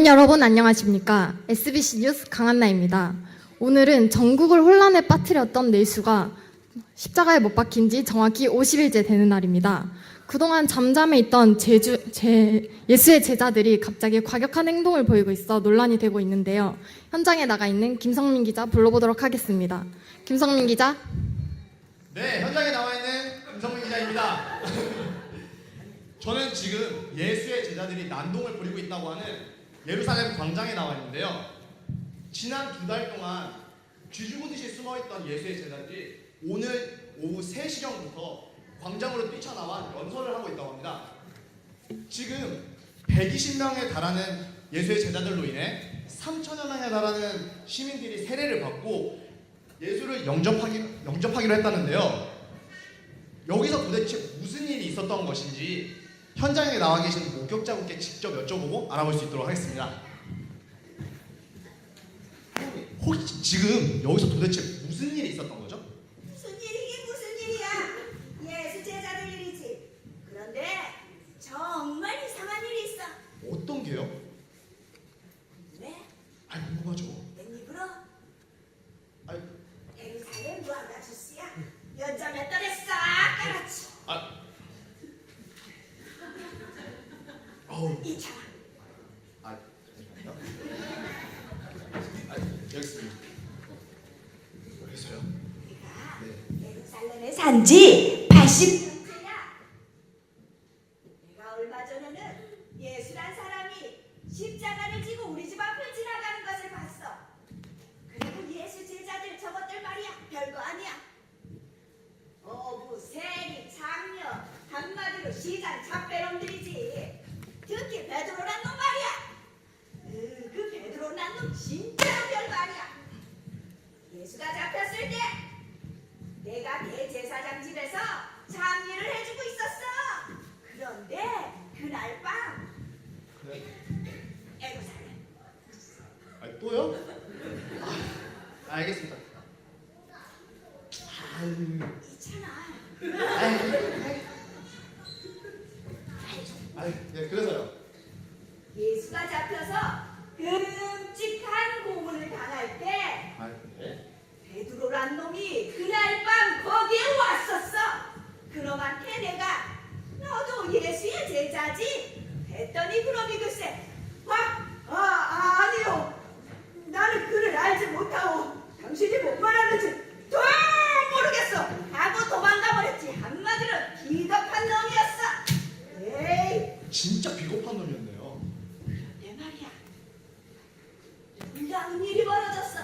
국민 여러분 안녕하십니까? SBC 뉴스 강한나입니다. 오늘은 전국을 혼란에 빠뜨렸던 예수가 십자가에 못 박힌 지 정확히 50일째 되는 날입니다. 그동안 잠잠해 있던 예수의 제자들이 갑자기 과격한 행동을 보이고 있어 논란이 되고 있는데요. 현장에 나가 있는 김성민 기자 불러보도록 하겠습니다. 김성민 기자. 네, 현장에 나와 있는 김성민 기자입니다. 저는 지금 예수의 제자들이 난동을 부리고 있다고 하는 예루살렘 광장에 나와 있는데요. 지난 2달 동안 쥐죽듯이 숨어있던 예수의 제자들이 오늘 오후 3시경부터 광장으로 뛰쳐나와 연설을 하고 있다고 합니다. 지금 120명에 달하는 예수의 제자들로 인해 3천여 명에 달하는 시민들이 세례를 받고 예수를 영접하기로 했다는데요. 여기서 도대체 무슨 일이 있었던 것인지 현장에 나와 계신 목격자분께 직접 여쭤보고 알아볼 수 있도록 하겠습니다. 혹시 지금 여기서 도대체 무슨 일이 있었던 거죠? 무슨 일이긴 무슨 일이야. 예수 제자들 일이지. 그런데 정말 이상한 일이 있어. 어떤 게요? 왜? 궁금하죠. 웬입으로? 아니, 예루살렘 무화과 주스야. 연장했더니 싹 깔았지. 이찬아. 여기 있습니다. 그래서요? 네가 예루살렘에 산지 80년째야. 내가 얼마 전에는 예수란 사람이 십자가를 지고 우리 집 앞을 지나가는 것을 봤어. 그리고 예수 제자들 저것들 말이야 별거 아니야. 어부, 세리, 장녀, 한마디로 시장 잡배놈들이지. 특히 베드로란 놈 말이야. 그 베드로란 놈 진짜로 별거 아니야. 예수가 잡혔을 때 내가 대제사장 집에서 장례를 해주고 있었어. 그런데 그날 밤 예루살렘. 또요? 알겠습니다. 있잖아. 네, 그래서요. 예수가 잡혀서 끔찍한 고문을 당할 때 네. 베드로란 놈이 그날 밤 거기에 왔었어. 그놈한테 내가 너도 예수의 제자지? 했더니 그놈이 글쎄 아니요. 나는 그를 알지 못하오. 당신이 못 말하는지 모르겠어 하고 도망가 버렸지. 한마디로 비겁한 놈이었어. 에이, 진짜 비겁한 놈이었네요. 내 말이야. 놀라운 일이 벌어졌어.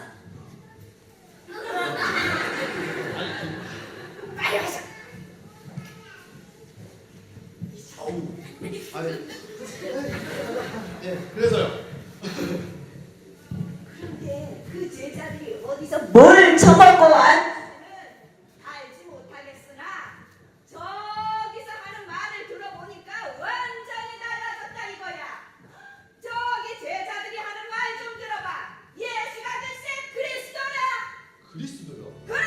빨리 가자. 아우. 그래서요. 그런데 그 제자들이 어디서 뭘 처먹고 왔는지는 알지 못하겠으나 저기서 하는 말을 들어보니까 완전히 달라졌다 이거야. 저기 제자들이 하는 말 좀 들어봐. 예수가 글쎄 그리스도라. 그리스도요? 그래.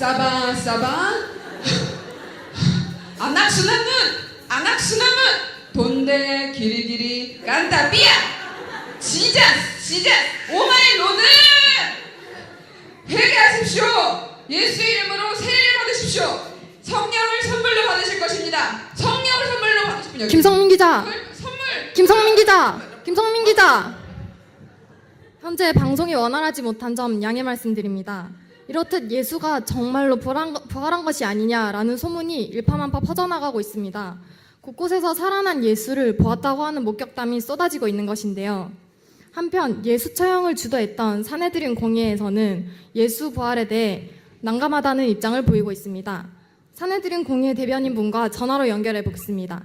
사반 사반 아낙 스나문 돈데 기리기리 깐타비야 지자스 오마이 로드 회개하십시오. 예수의 이름으로 세례를 받으십시오. 성령을 선물로 받으실 것입니다. 성령을 선물로 받으실 분요. 김성민 기자. 선물. 김성민 기자. 현재 방송이 원활하지 못한 점 양해 말씀드립니다. 이렇듯 예수가 정말로 부활한 것이 아니냐라는 소문이 일파만파 퍼져나가고 있습니다. 곳곳에서 살아난 예수를 보았다고 하는 목격담이 쏟아지고 있는 것인데요. 한편 예수 처형을 주도했던 사내들인 공회에서는 예수 부활에 대해 난감하다는 입장을 보이고 있습니다. 사내들인 공회 대변인 분과 전화로 연결해 보겠습니다.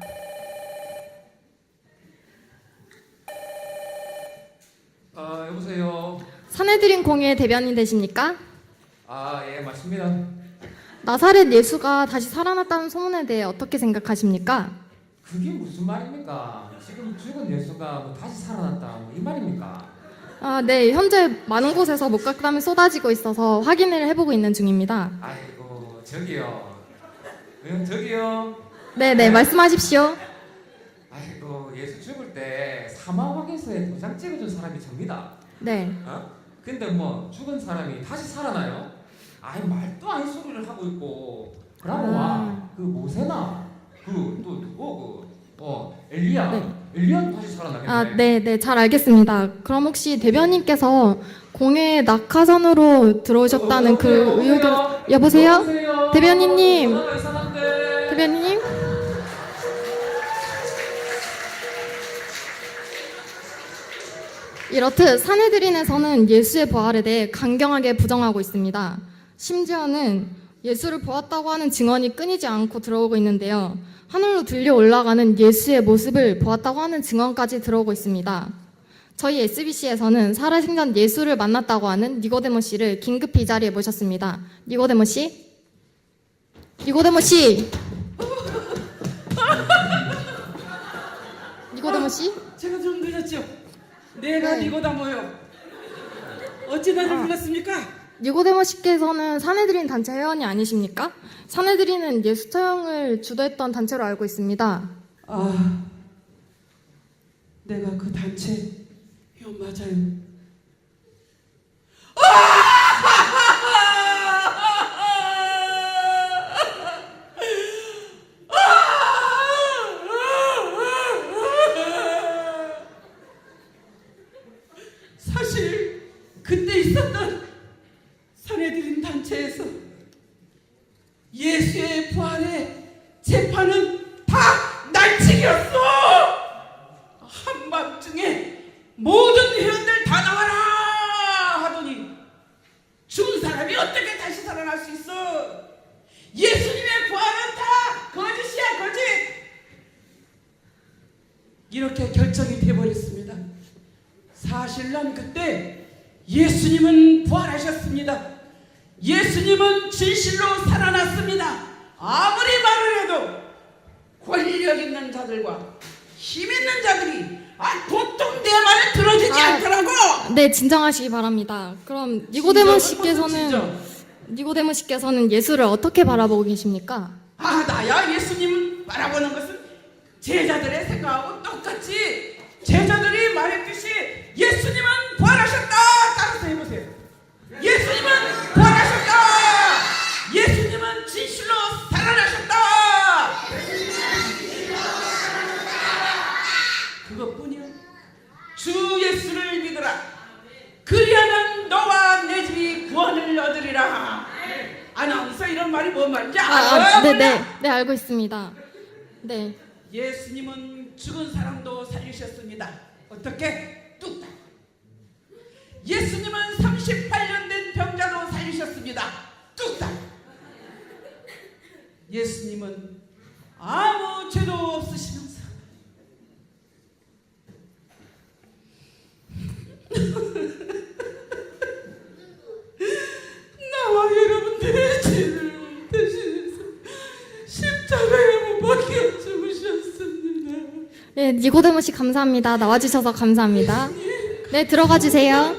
여보세요. 사내들인 공회 대변인 되십니까? 예, 맞습니다. 나사렛 예수가 다시 살아났다는 소문에 대해 어떻게 생각하십니까? 그게 무슨 말입니까? 지금 죽은 예수가 뭐 다시 살아났다, 뭐 이 말입니까? 네, 현재 많은 곳에서 목격담이 쏟아지고 있어서 확인을 해보고 있는 중입니다. 아이고, 저기요. 네, 말씀하십시오. 아이고, 예수 죽을 때 사망 확인서에 도장 찍어준 사람이 접니다. 네, 근데 뭐 죽은 사람이 다시 살아나요? 아이, 말도 안 소리를 하고 있고. 그러고 그 모세나 또 누구 엘리야. 네. 엘리야도 다시 살아나겠네. 네, 잘 알겠습니다. 그럼 혹시 대변인께서 공회 낙하산으로 들어오셨다는 그 의혹을 여보세요? 대변인님. 전화가 이상한데. 대변인님? 이렇듯 사내들인에서는 예수의 부활에 대해 강경하게 부정하고 있습니다. 심지어는 예수를 보았다고 하는 증언이 끊이지 않고 들어오고 있는데요. 하늘로 들려 올라가는 예수의 모습을 보았다고 하는 증언까지 들어오고 있습니다. 저희 SBC에서는 살아생전 예수를 만났다고 하는 니고데모 씨를 긴급히 이 자리에 모셨습니다. 니고데모 씨? 니고데모 씨! 니고데모 씨? 제가 좀 늦었죠? 내가 네. 니고데모요. 어찌 나를 불렀습니까? 니고데모 씨께서는 사내들인 단체 회원이 아니십니까? 사내들인은 예수 처형을 주도했던 단체로 알고 있습니다. 내가 그 단체 회원 맞아요. 사실 그때 있었던 사내들인 단체에서 예수의 부활의 재판은 다 날치기였어. 한밤중에 모든 회원들 다 나와라 하더니 죽은 사람이 어떻게 다시 살아날 수 있어? 예수님의 부활은 다 거짓이야, 거짓. 이렇게 결정이 돼버렸습니다. 사실 난 그때 예수님은 부활하셨습니다. 예수님은 진실로 살아났습니다. 아무리 말을 해도 권력 있는 자들과 힘 있는 자들이 보통 내 말을 들어주지 않더라고. 네, 진정하시기 바랍니다. 그럼 니고데모 씨께서는 예수를 어떻게 바라보고 계십니까? 나야 예수님은 바라보는 것은 제자들의 생각하고 똑같이 제자들이 말했듯이 예수님은 부활하셨다. 따라서 해보세요. 예수님은 부활하셨다. 예수님은 진실로 살아나셨다. 그것뿐이야. 주 예수를 믿으라. 그리하면 너와 내 집이 구원을 얻으리라. 아나운서 이런 말이 뭔 말인지 알아요? 네, 알고 있습니다. 네. 예수님은 죽은 사람도 살리셨습니다. 어떻게? 뚝딱. 예수님은 38년 된 병자도 살리셨습니다. 뚝딱. 예수님은 아무 죄도 없으시면서 나와 여러분들의 죄를 대신해서 십자가에 못 박혀 죽으셨습니다. 네, 니고데모 씨 감사합니다. 나와주셔서 감사합니다. 네, 들어가 주세요.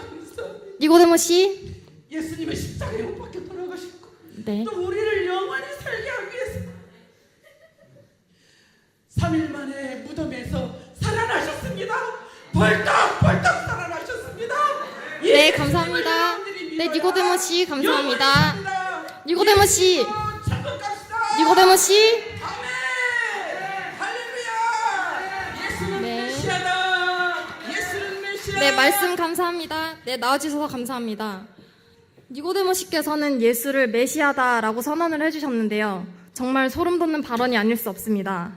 니고데모 씨. 예수님의 십자가에 못 박혀 돌아가셨고 네. 또 우리를 영원히 살게 하기 위해서 3일 만에 무덤에서 살아나셨습니다. 벌떡벌떡 살아나셨습니다. 네, 감사합니다. 네, 니고데모 씨 감사합니다. 니고데모 씨, 천국 갑시다. 니고데모 씨. 아멘. 할렐루야. 예수는 네. 메시아다. 예수는 메시아. 네, 말씀 감사합니다. 네, 나와주셔서 감사합니다. 니고데모 씨께서는 예수를 메시아다라고 선언을 해주셨는데요. 정말 소름 돋는 발언이 아닐 수 없습니다.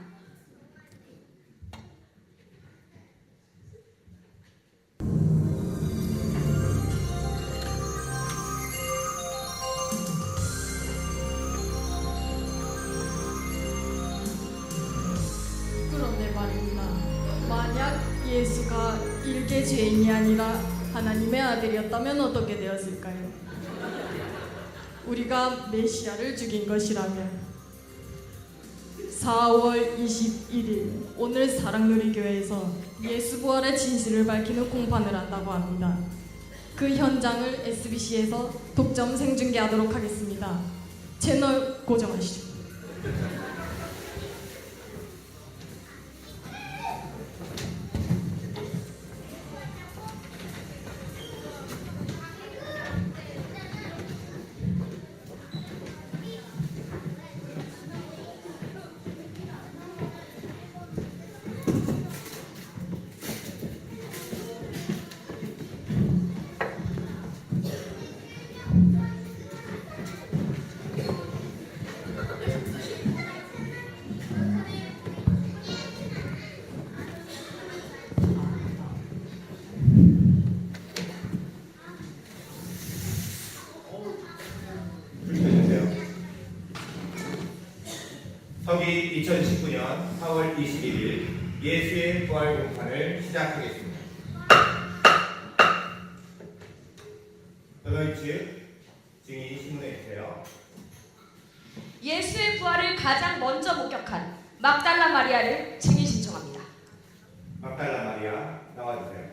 그런데 말입니다. 만약 예수가 일개 죄인이 아니라 하나님의 아들이었다면 어떻게 되었을까요? 우리가 메시아를 죽인 것이라면 4월 21일 오늘 사랑누리교회에서 예수 부활의 진실을 밝히는 공판을 한다고 합니다. 그 현장을 SBC에서 독점 생중계하도록 하겠습니다. 채널 고정하시죠. 서기 2019년 4월 21일 예수의 부활 공판을 시작하겠습니다. 여덟츠 증인 신문해 주세요. 예수의 부활을 가장 먼저 목격한 막달라 마리아를 증인 신청합니다. 막달라 마리아 나와주세요.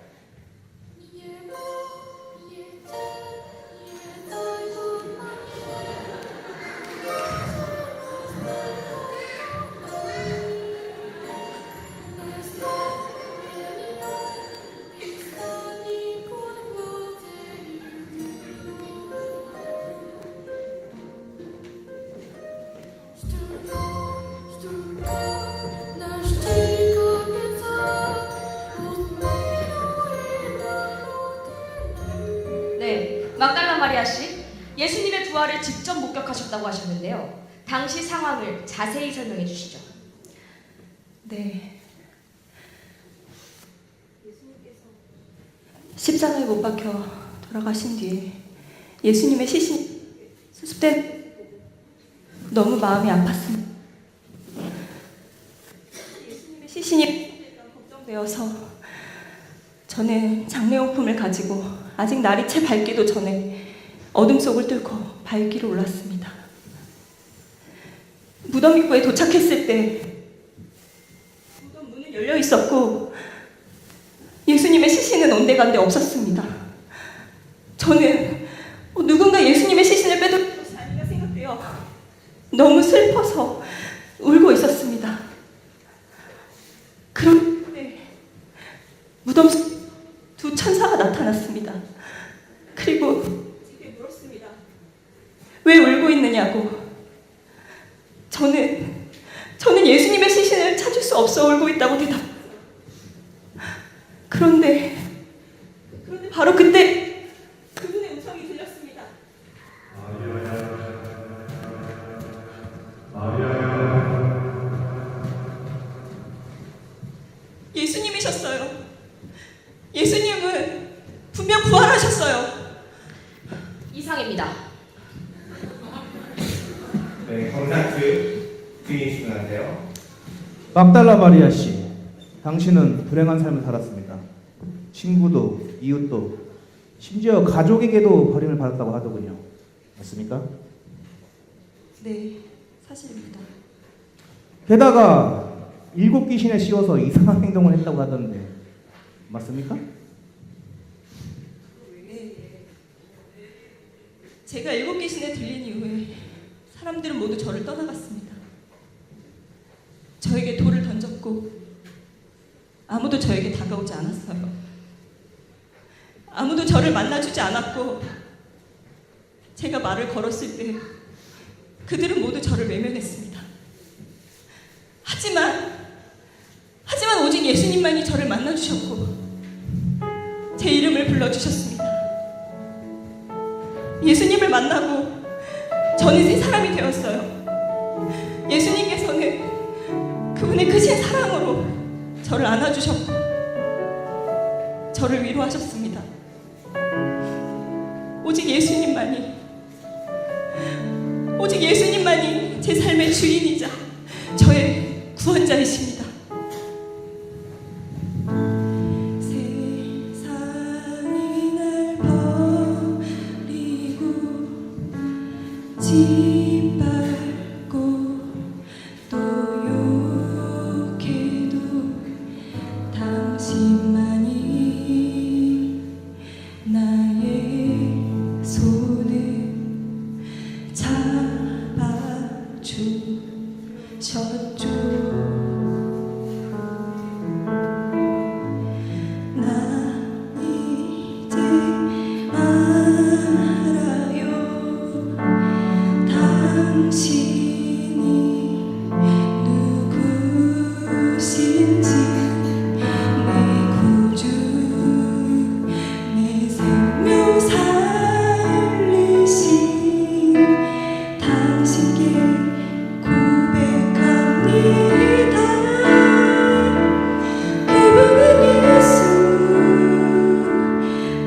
네, 막달라 마리아 씨, 예수님의 부활을 직접 목격하셨다고 하셨는데요. 당시 상황을 자세히 설명해 주시죠. 네. 십자가에 못 박혀 돌아가신 뒤에 예수님의 시신이 수습돼 너무 마음이 아팠습니다. 예수님의 시신이 걱정되어서 저는 장례용품을 가지고 아직 날이 채 밝기도 전에 어둠 속을 뚫고 발길을 올랐습니다. 무덤 입구에 도착했을 때 무덤 문은 열려 있었고 예수님의 시신은 온데간데 없었습니다. 저는 누군가 예수님의 시신을 빼돌린 것이 아닌가 생각되어 너무 슬퍼서 울고 있었습니다. 그런데 무덤 속 두 천사가 나타났습니다. 그리고 제게 물었습니다. 왜 울고 있느냐고. 저는 예수님의 시신을 찾을 수 없어 울고 있다고 대답했어요. 그런데 바로 그때 그분의 음성이 들렸습니다. 예수님이셨어요. 예수님은 분명 부활하셨어요. 이상입니다. 네, 검사측 증인 신문하세요. 막달라 마리아 씨, 당신은 불행한 삶을 살았습니다. 친구도, 이웃도, 심지어 가족에게도 버림을 받았다고 하더군요. 맞습니까? 네, 사실입니다. 게다가 7귀신에 씌워서 이상한 행동을 했다고 하던데 맞습니까? 제가 7귀신에 들린 이후에 사람들은 모두 저를 떠나갔습니다. 저에게 돌을 던졌고 아무도 저에게 다가오지 않았어요. 아무도 저를 만나주지 않았고 제가 말을 걸었을 때 그들은 모두 저를 외면했습니다. 하지만 오직 예수님만이 저를 만나주셨고 제 이름을 불러주셨습니다. 예수님을 만나고 저는 새 사람이 되었어요. 예수님께서는 그분의 크신 사랑으로 저를 안아주셨고 저를 위로하셨습니다. 오직 예수님만이 제 삶의 주인이자 저의 구원자이십니다. 세상이 날 버리고 짓밟고 또 욕해도 당신만이 나의 손을 잡아주셨죠. 나 이제 알아요. 당신이 누구신지 내 구주 내 생명 살리신 당신께 고백합니다. 그분은 예수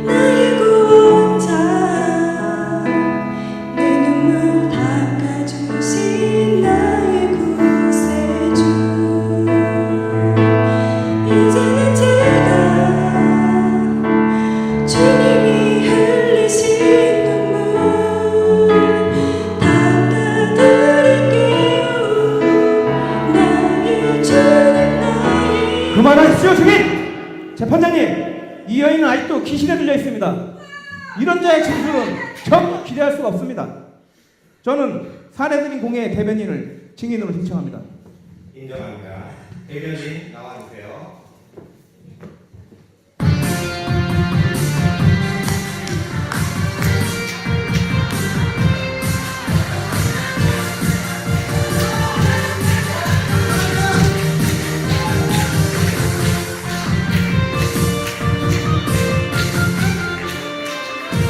나의 구원자 내 눈물 닦아주신 나의 구세주 이제는 제가 주님이 흘리신 눈물 닦아드릴게요. 나의 주님 나의 그만하십시오, 증인! 재판장님, 이 여인은 아직도 귀신에 들려 있습니다. 이런 자의 진술은 전부 기대할 수가 없습니다. 저는 사내들인 공회의 대변인을 증인으로 신청합니다. 인정합니다. 대변인 나와주세요.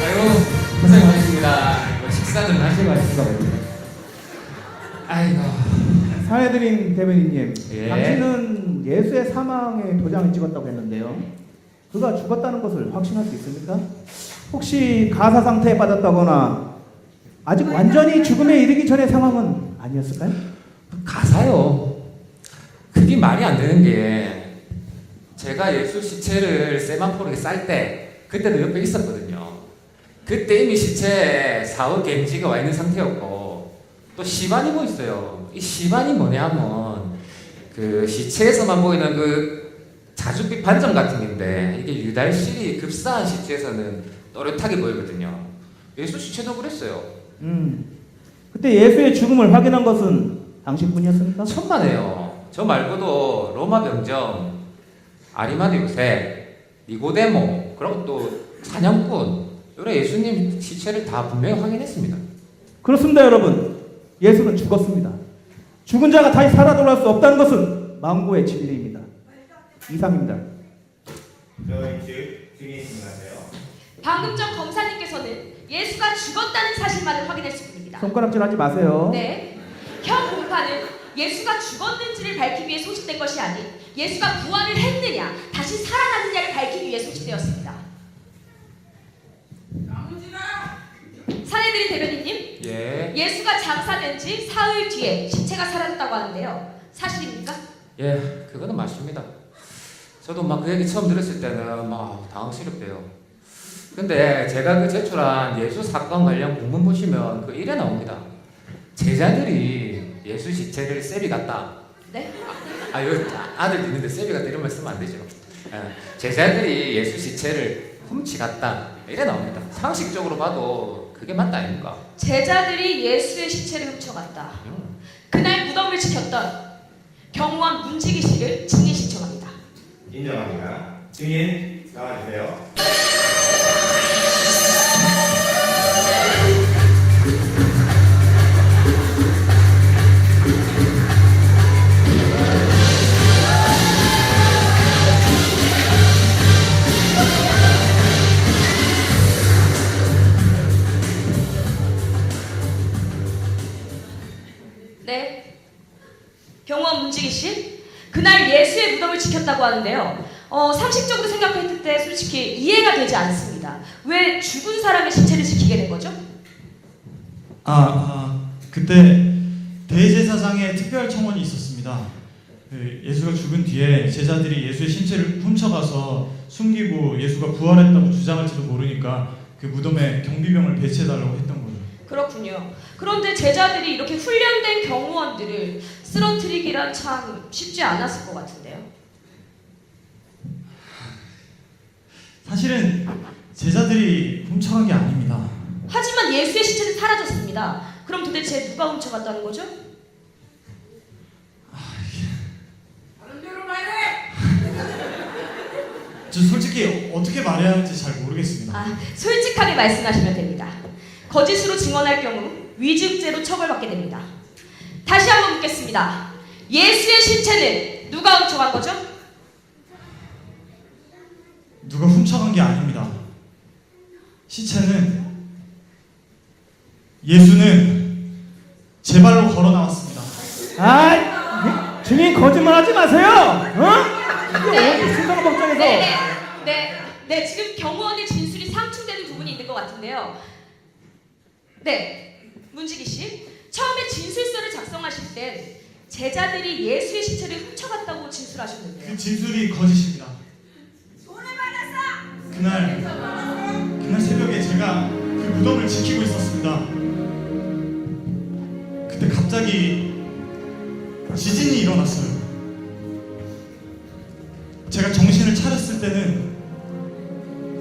아이고 고생 많으십니다. 이거 식사는 하시고 하시는 거거든요. 아이고. 사내들인 대변인님, 예. 당신은 예수의 사망에 도장을 찍었다고 했는데요. 그가 죽었다는 것을 확신할 수 있습니까? 혹시 가사 상태에 빠졌다거나 아직 완전히 죽음에 이르기 전의 상황은 아니었을까요? 가사요. 그게 말이 안 되는 게 제가 예수 시체를 세만포르에 쌀 때 그때도 옆에 있었거든요. 그때 이미 시체에 사후 갱지가 와 있는 상태였고 또 시반이 뭐 있어요. 이 시반이 뭐냐 하면 그 시체에서만 보이는 그 자줏빛 반점 같은 건데 이게 유달실이 급사한 시체에서는 또렷하게 보이거든요. 예수 시체도 그랬어요. 그때 예수의 죽음을 확인한 것은 당신뿐이었습니까? 천만에요. 저 말고도 로마 병정, 아리마드 요셉, 니고데모, 그리고 또 사냥꾼, 이런 예수님 시체를 다 분명히 확인했습니다. 그렇습니다, 여러분. 예수는 죽었습니다. 죽은 자가 다시 살아 돌아올 수 없다는 것은 망고의 진리입니다. 이상입니다. 저희 측 증인 질문하세요. 방금 전 검사님께서는 예수가 죽었다는 사실만을 확인했을 뿐입니다. 손가락질하지 마세요. 네. 현 공판은 예수가 죽었는지를 밝히기 위해 소집된 것이 아닌 예수가 부활을 했느냐, 다시 살아났느냐를 밝히기 위해 소집되었습니다. 사내들인 대변인님, 예, 예수가 장사된 지 사흘 뒤에 시체가 사라졌다고 하는데요. 사실입니까? 예, 그거는 맞습니다. 저도 막 그 얘기 처음 들었을 때는 막 당황스럽대요. 근데 제가 그 제출한 예수 사건 관련 공문 보시면 그 일에 나옵니다. 제자들이 예수 시체를 쌤이 갔다. 네? 여기 아들 있는데 쌤이 갔다 이런 말 쓰면 안 되죠. 제자들이 예수 시체를 훔치갔다 이래 나옵니다. 상식적으로 봐도 그 그게 맞다 아닙니까? 제자들이 예수의 시체를 훔쳐갔다. 그날 무덤을 지켰던 경호원 문지기 씨를 증인 신청합니다. 인정합니다. 증인 나와주세요. 네. 경호원 문지기 씨, 그날 예수의 무덤을 지켰다고 하는데요. 상식적으로 생각했을 때 솔직히 이해가 되지 않습니다. 왜 죽은 사람의 시체를 지키게 된 거죠? 그때 대제사장의 특별 청원이 있었습니다. 예수가 죽은 뒤에 제자들이 예수의 신체를 훔쳐가서 숨기고 예수가 부활했다고 주장할지도 모르니까 그 무덤에 경비병을 배치해달라고 했던 거죠. 그렇군요. 그런데 제자들이 이렇게 훈련된 경호원들을 쓰러뜨리기란 참 쉽지 않았을 것 같은데요. 사실은 제자들이 훔쳐간 게 아닙니다. 하지만 예수의 시체는 사라졌습니다. 그럼 도대체 누가 훔쳐갔다는 거죠? 다른 데로 말해. 저 솔직히 어떻게 말해야 할지 잘 모르겠습니다. 솔직하게 말씀하시면 됩니다. 거짓으로 증언할 경우 위증죄로 처벌받게 됩니다. 다시 한번 묻겠습니다. 예수의 시체는 누가 훔쳐간 거죠? 누가 훔쳐간 게 아닙니다. 시체는 예수는 제 발로 걸어 나왔습니다. 증인 거짓말하지 마세요. 신성 법정에서. 네, 지금 경호원의 진술이 상충되는 부분이 있는 것 같은데요. 네, 문지기 씨, 처음에 진술서를 작성하실 땐 제자들이 예수의 시체를 훔쳐갔다고 진술하셨는데요. 그 진술이 거짓입니다. 돈을 받았어. 그날 새벽에 제가 그 무덤을 지키고 있었습니다. 그때 갑자기 지진이 일어났어요. 제가 정신을 차렸을 때는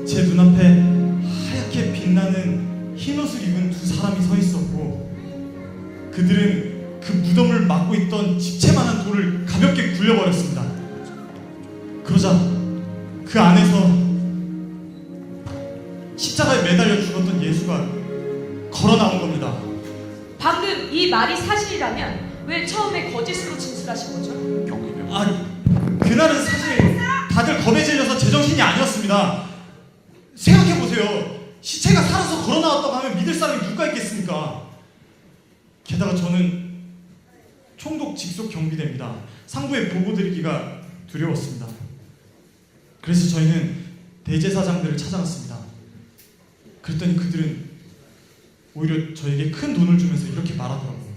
제 눈앞에 하얗게 빛나는 흰 옷을 입은 두 사람이 서 있었고, 그들은 그 무덤을 막고 있던 집채만한 돌을 가볍게 굴려버렸습니다. 그러자 그 안에서 십자가에 매달려 죽었던 예수가 걸어 나온 겁니다. 방금 이 말이 사실이라면 왜 처음에 거짓으로 진술하신 거죠? 그날은 사실 다들 겁에 질려서 제정신이 아니었습니다. 생각해보세요. 시체가 살아서 걸어 나왔다고 하면 믿을 사람이 누가 있겠습니까? 게다가 저는 총독 직속 경비대입니다. 상부에 보고드리기가 두려웠습니다. 그래서 저희는 대제사장들을 찾아갔습니다. 그랬더니 그들은 오히려 저에게 큰 돈을 주면서 이렇게 말하더라고요.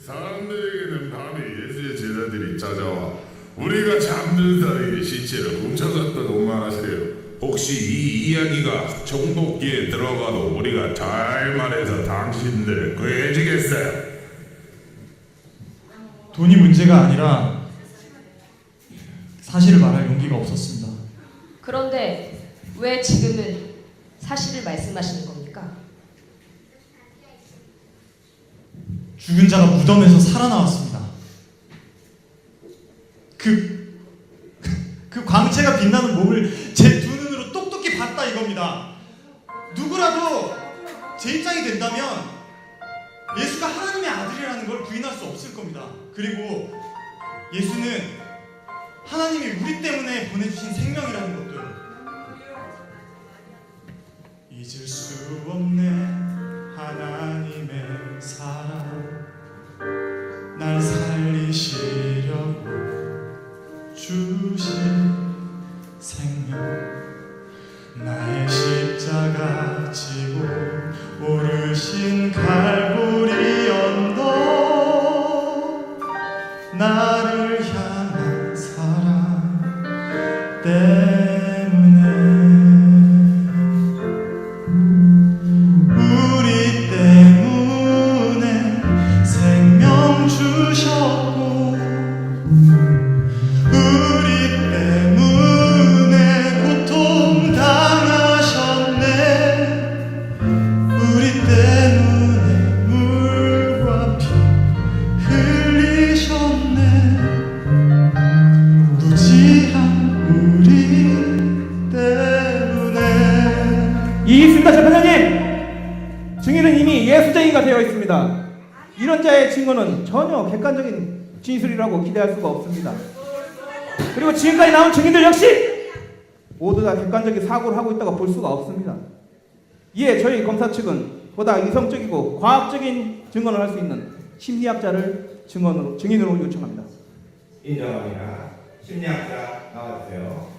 사람들에게는 밤에 예수의 제자들이 찾아와 우리가 잠든 사이에 시체를 훔쳐갔던 오만하시래요. 혹시 이 이야기가 총독기에 들어가도 우리가 잘 말해서 당신들을 구해주겠어요? 돈이 문제가 아니라 사실을 말할 용기가 없었습니다. 그런데 왜 지금은 사실을 말씀하시는 겁니까? 죽은 자가 무덤에서 살아나왔습니다. 그 광채가 빛나는 몸을 제 두 눈으로 똑똑히 봤다 이겁니다. 누구라도 제 입장이 된다면 예수가 하나님의 아들이라는 걸 부인할 수 없을 겁니다. 그리고 예수는 하나님이 우리 때문에 보내주신 생명이라는 것도 잊을 수 없네. 하나님의 사랑 날 살리시려고 주신 생명 나의 십자가 지고 오르신 갈보리 언덕 나를 향한 사랑 때문에 우리 때문에 생명 주셨고 우리 때문에 고통 당하셨네 우리 됩니다. 이런 자의 증언은 전혀 객관적인 진술이라고 기대할 수가 없습니다. 그리고 지금까지 나온 증인들 역시 모두 다 객관적인 사고를 하고 있다고 볼 수가 없습니다. 이에 저희 검사 측은 보다 이성적이고 과학적인 증언을 할 수 있는 심리학자를 증인으로 요청합니다. 인정합니다. 심리학자 나와주세요.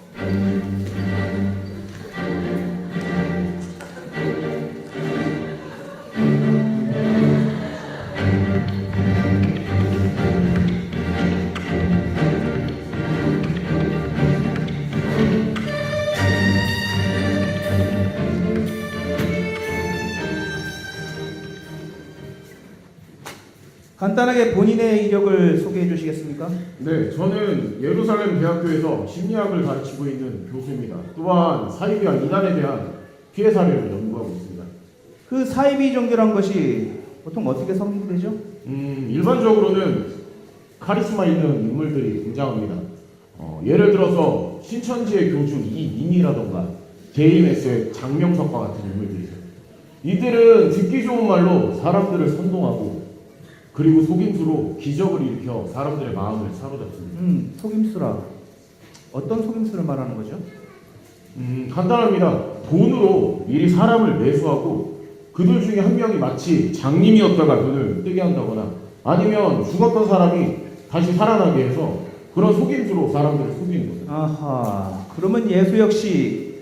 간단하게 본인의 이력을 소개해 주시겠습니까? 네, 저는 예루살렘 대학교에서 심리학을 가르치고 있는 교수입니다. 또한 사이비와 이단에 대한 피해 사례를 연구하고 있습니다. 그 사이비 종교란 것이 보통 어떻게 성립되죠? 일반적으로는 카리스마 있는 인물들이 등장합니다. 예를 들어서 신천지의 교주 이민이라던가 게이메스의 장명석과 같은 인물들이죠. 이들은 듣기 좋은 말로 사람들을 선동하고 그리고 속임수로 기적을 일으켜 사람들의 마음을 사로잡습니다. 속임수라. 어떤 속임수를 말하는 거죠? 간단합니다. 돈으로 미리 사람을 매수하고 그들 중에 한 명이 마치 장님이었다가 눈을 뜨게 한다거나 아니면 죽었던 사람이 다시 살아나게 해서 그런 속임수로 사람들을 속이는 거죠. 아하. 그러면 예수 역시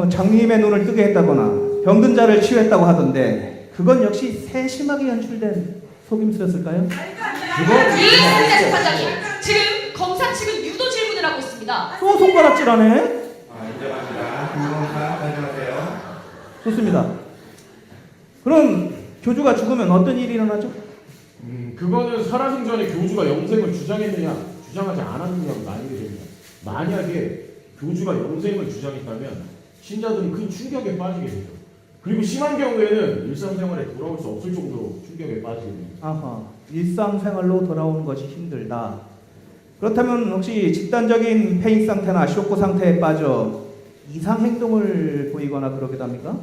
장님의 눈을 뜨게 했다거나 병든 자를 치유했다고 하던데 그건 역시 세심하게 연출된 속임수였을까요? 이승훈 재판장님, 지금 검사 측은 유도 질문을 하고 있습니다. 또 손가락질하네. 인정합니다. 김검사 설명하세요. 좋습니다. 그럼 교주가 죽으면 어떤 일이 일어나죠? 그거는 살아생전에 교주가 영생을 주장했느냐 주장하지 않았느냐로 나뉘게 됩니다. 만약에 교주가 영생을 주장했다면 신자들은 큰 충격에 빠지게 되죠. 그리고 심한 경우에는 일상생활에 돌아올 수 없을 정도로 충격에 빠지게 됩니다. 아하, 일상생활로 돌아오는 것이 힘들다. 그렇다면 혹시 집단적인 패닉 상태나 쇼크 상태에 빠져 이상 행동을 보이거나 그러기도 합니까?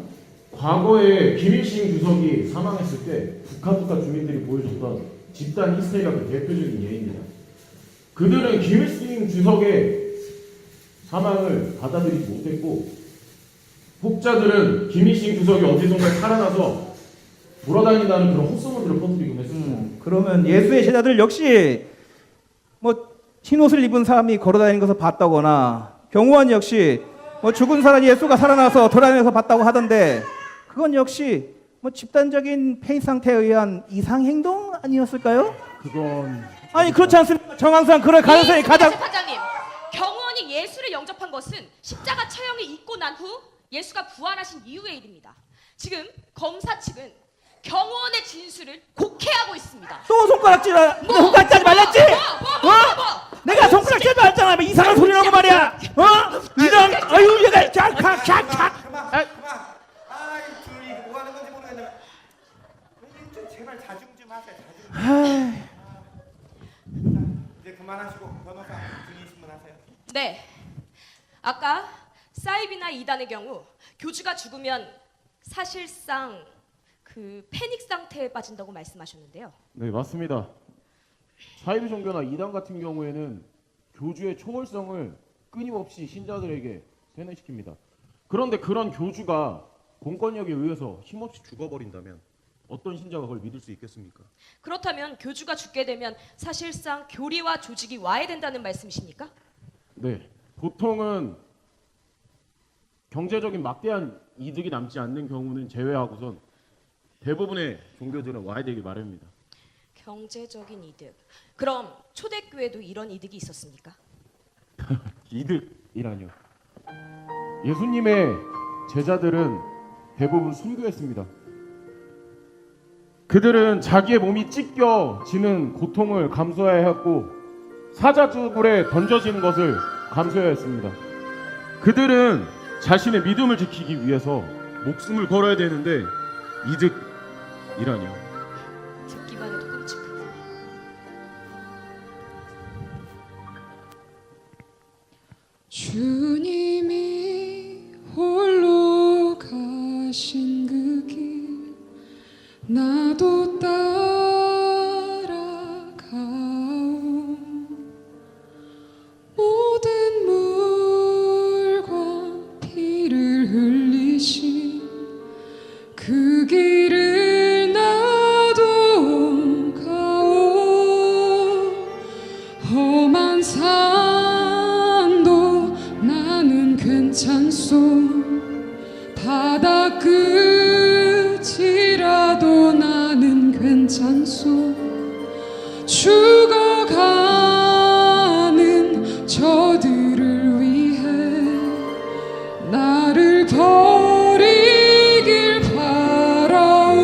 과거에 김일성 주석이 사망했을 때 북한 주민들이 보여줬던 집단 히스테리가 그 대표적인 예입니다. 그들은 김일성 주석의 사망을 받아들이지 못했고 혹자들은 김일성 주석이 어디선가 살아나서 돌아다닌다는 그런 헛소문들을 퍼뜨리곤 했습니다. 그러면 예수의 제자들 역시 뭐 흰옷을 입은 사람이 걸어다니는 것을 봤다거나 경호원 역시 뭐 죽은 사람 예수가 살아나서 돌아다니면서 봤다고 하던데 그건 역시 뭐 집단적인 패닉 상태에 의한 이상 행동 아니었을까요? 그건 아니 그렇지 않습니까? 정황상 그럴 가능성이 가장 재판장님, 경호원이 예수를 영접한 것은 십자가 처형이 있고 난 후 예수가 부활하신 이후의 일입니다. 지금 검사 측은 경호원의 진술을 곡해하고 있습니다. 또 손가락질하지 말랬지? 내가 손가락질 말했잖아. 뭐 이상한 소리 나고 말이야. 이런 아유 얘가 쫙쫙쫙. 둘이 뭐 하는 건지 모르겠는데 제발 자중 좀 하세요. 이제 그만하시고 변호사 증인 신문하세요. 네, 아까 사이비나 이단의 경우 교주가 죽으면 사실상 그 패닉 상태에 빠진다고 말씀하셨는데요. 네, 맞습니다. 사이비 종교나 이단 같은 경우에는 교주의 초월성을 끊임없이 신자들에게 세뇌시킵니다. 그런데 그런 교주가 공권력에 의해서 힘없이 죽어버린다면 어떤 신자가 그걸 믿을 수 있겠습니까? 그렇다면 교주가 죽게 되면 사실상 교리와 조직이 와해된다는 말씀이십니까? 네, 보통은 경제적인 막대한 이득이 남지 않는 경우는 제외하고선 대부분의 종교들은 와해되기 마련입니다. 경제적인 이득. 그럼 초대교회도 이런 이득이 있었습니까? 이득이라뇨. 예수님의 제자들은 대부분 순교했습니다. 그들은 자기의 몸이 찢겨지는 고통을 감수해야 했고 사자굴에 던져지는 것을 감수해야 했습니다. 그들은 자신의 믿음을 지키기 위해서 목숨을 걸어야 되는데 이득이라뇨. 듣기만 해도 끔찍하다. 주님이 홀로 가신 그 길 나도 괜찮소. 바다 끝이라도 나는 괜찮소. 죽어가는 저들을 위해 나를 버리길 바라오.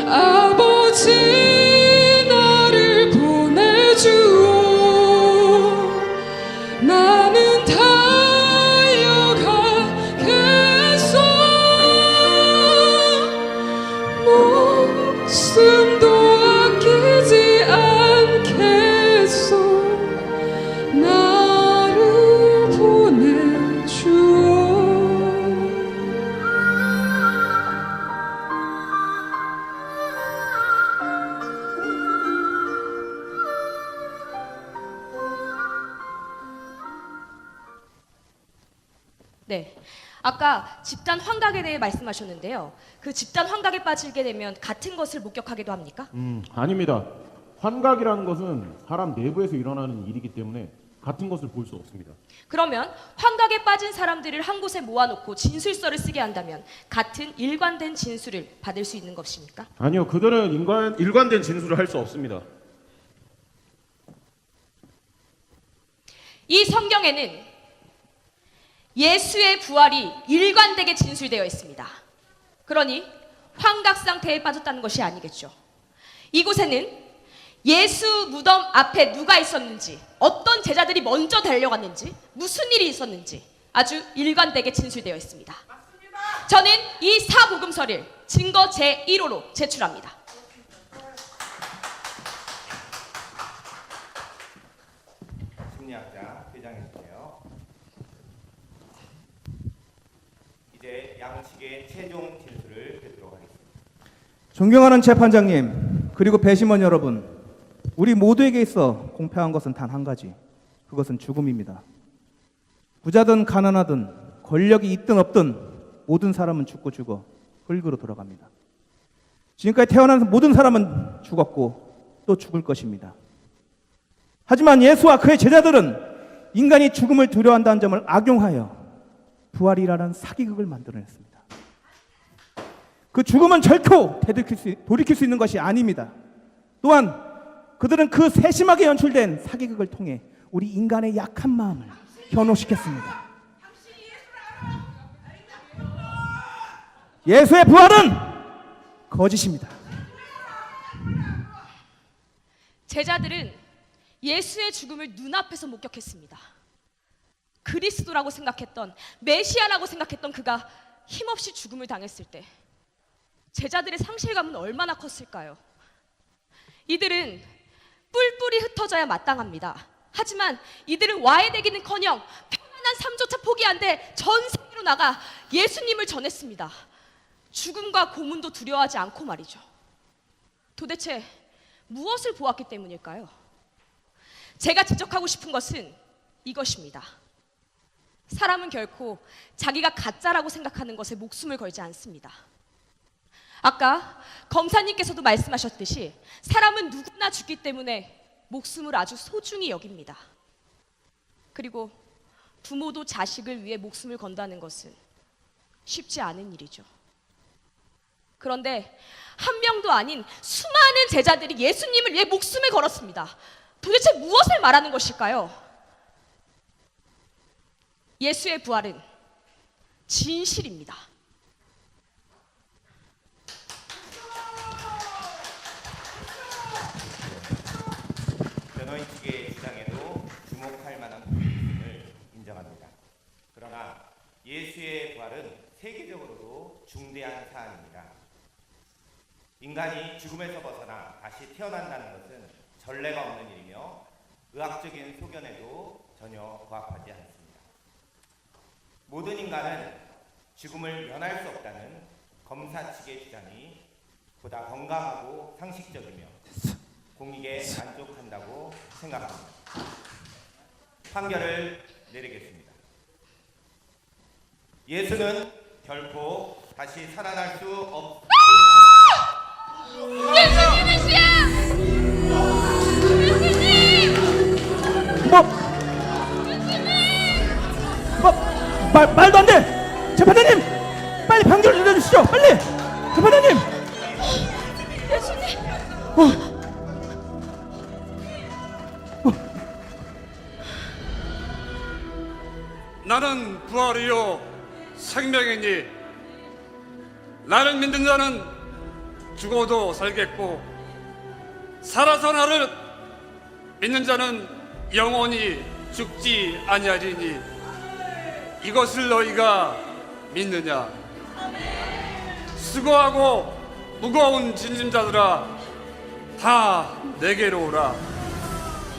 아버지 나를 보내주오. 나는 달려가겠소. 목숨도 아끼지 않겠소. 나를 보내주오. 네. 아까 집단 환각에 대해 말씀하셨는데요. 그 집단 환각에 빠지게 되면 같은 것을 목격하기도 합니까? 아닙니다. 환각이라는 것은 사람 내부에서 일어나는 일이기 때문에 같은 것을 볼 수 없습니다. 그러면 환각에 빠진 사람들을 한 곳에 모아놓고 진술서를 쓰게 한다면 같은 일관된 진술을 받을 수 있는 것입니까? 아니요, 그들은 일관된 진술을 할 수 없습니다. 이 성경에는 예수의 부활이 일관되게 진술되어 있습니다. 그러니 환각 상태에 빠졌다는 것이 아니겠죠. 이곳에는 예수 무덤 앞에 누가 있었는지, 어떤 제자들이 먼저 달려갔는지, 무슨 일이 있었는지 아주 일관되게 진술되어 있습니다. 저는 이 사복음서를 증거 제1호로 제출합니다. 심리학자 회장님이세요. 이제 양측의 최종 진술을 듣도록 하겠습니다. 존경하는 재판장님, 그리고 배심원 여러분, 우리 모두에게 있어 공평한 것은 단 한 가지, 그것은 죽음입니다. 부자든 가난하든 권력이 있든 없든 모든 사람은 죽고 죽어 흙으로 돌아갑니다. 지금까지 태어난 모든 사람은 죽었고 또 죽을 것입니다. 하지만 예수와 그의 제자들은 인간이 죽음을 두려워한다는 점을 악용하여 부활이라는 사기극을 만들어냈습니다. 그 죽음은 결코 돌이킬 수 있는 것이 아닙니다. 또한 그들은 그 세심하게 연출된 사기극을 통해 우리 인간의 약한 마음을 현혹시켰습니다. 예수의 부활은 거짓입니다. 제자들은 예수의 죽음을 눈앞에서 목격했습니다. 그리스도라고 생각했던, 메시아라고 생각했던 그가 힘없이 죽음을 당했을 때 제자들의 상실감은 얼마나 컸을까요? 이들은 뿔뿔이 흩어져야 마땅합니다. 하지만 이들은 와해되기는커녕 편안한 삶조차 포기한데 전 세계로 나가 예수님을 전했습니다. 죽음과 고문도 두려워하지 않고 말이죠. 도대체 무엇을 보았기 때문일까요? 제가 지적하고 싶은 것은 이것입니다. 사람은 결코 자기가 가짜라고 생각하는 것에 목숨을 걸지 않습니다. 아까 검사님께서도 말씀하셨듯이 사람은 누구나 죽기 때문에 목숨을 아주 소중히 여깁니다. 그리고 부모도 자식을 위해 목숨을 건다는 것은 쉽지 않은 일이죠. 그런데 한 명도 아닌 수많은 제자들이 예수님을 위해 목숨을 걸었습니다. 도대체 무엇을 말하는 것일까요? 예수의 부활은 진실입니다. 변호인 측의 주장에도 주목할 만한 부분이 있음을 인정합니다. 그러나 예수의 부활은 세계적으로도 중대한 사안입니다. 인간이 죽음에서 벗어나 다시 태어난다는 것은 전례가 없는 일이며 의학적인 소견에도 전혀 부합하지 않습니다. 모든 인간은 죽음을 면할 수 없다는 검사 측의 주장이 보다 건강하고 상식적이며 공익에 만족한다고 생각합니다. 판결을 내리겠습니다. 예수는 결코 다시 살아날 수 없습니다. 예수님이시야! 예수님! 뭐? 예수님! 말도 안 돼! 재판장님! 빨리 판결을 내려주시죠! 빨리! 재판장님! 나는 부활이요 생명이니 나를 믿는 자는 죽어도 살겠고 살아서 나를 믿는 자는 영원히 죽지 아니하리니 이것을 너희가 믿느냐? 수고하고 무거운 짐진자들아 다 내게로 오라.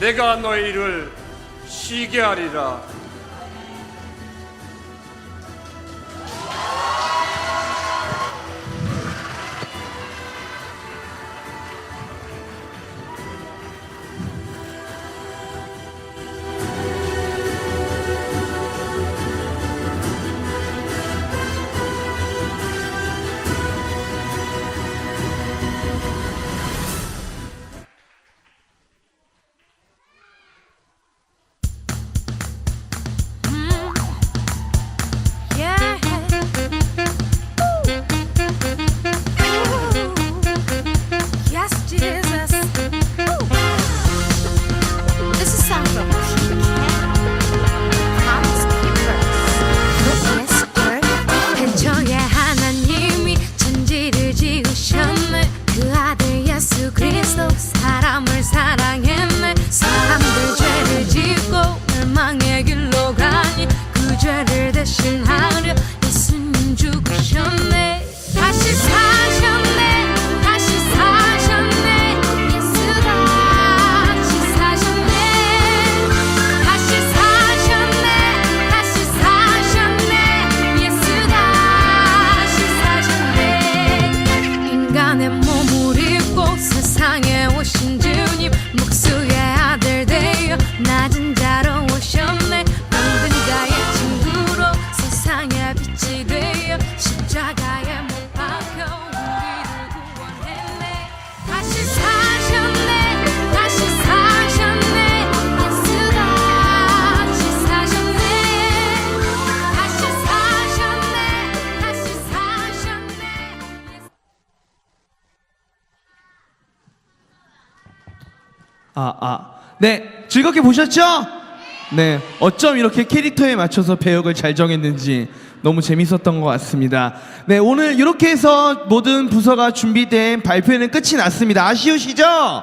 내가 너희를 쉬게 하리라. 사람을 사랑했네. 사람들 죄를 짓고 멸망의 길로 가니 그 죄를 대신하려 예수님 죽으셨네. 다시 사셨네. 다시 사셨네. 예수 다시 사셨네. 다시 사셨네. 다시 사셨네. 예수 다시 사셨네. 인간의 몸을 입고 세상에 오신 주님, 목수의 아들 되어 낮은 자로 오셨네. 모든 자의 친구로 세상의 빛이 되어 십자가에 못 박혀 우리를 구원했네. 다시 사셨네. 다시 사셨네. 예수 다시 사셨네. 다시 사셨네. 다시 사셨네. 네, 즐겁게 보셨죠? 네, 어쩜 이렇게 캐릭터에 맞춰서 배역을 잘 정했는지 너무 재밌었던 것 같습니다. 네, 오늘 이렇게 해서 모든 부서가 준비된 발표는 끝이 났습니다. 아쉬우시죠?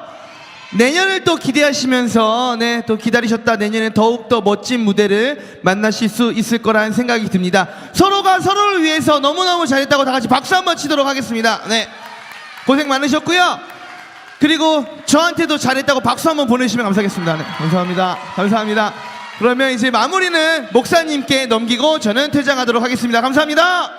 내년을 또 기대하시면서 네, 또 기다리셨다 내년에 더욱더 멋진 무대를 만나실 수 있을 거라는 생각이 듭니다. 서로가 서로를 위해서 너무너무 잘했다고 다 같이 박수 한번 치도록 하겠습니다. 네, 고생 많으셨고요. 그리고 저한테도 잘했다고 박수 한번 보내주시면 감사하겠습니다. 네, 감사합니다. 감사합니다. 그러면 이제 마무리는 목사님께 넘기고 저는 퇴장하도록 하겠습니다. 감사합니다.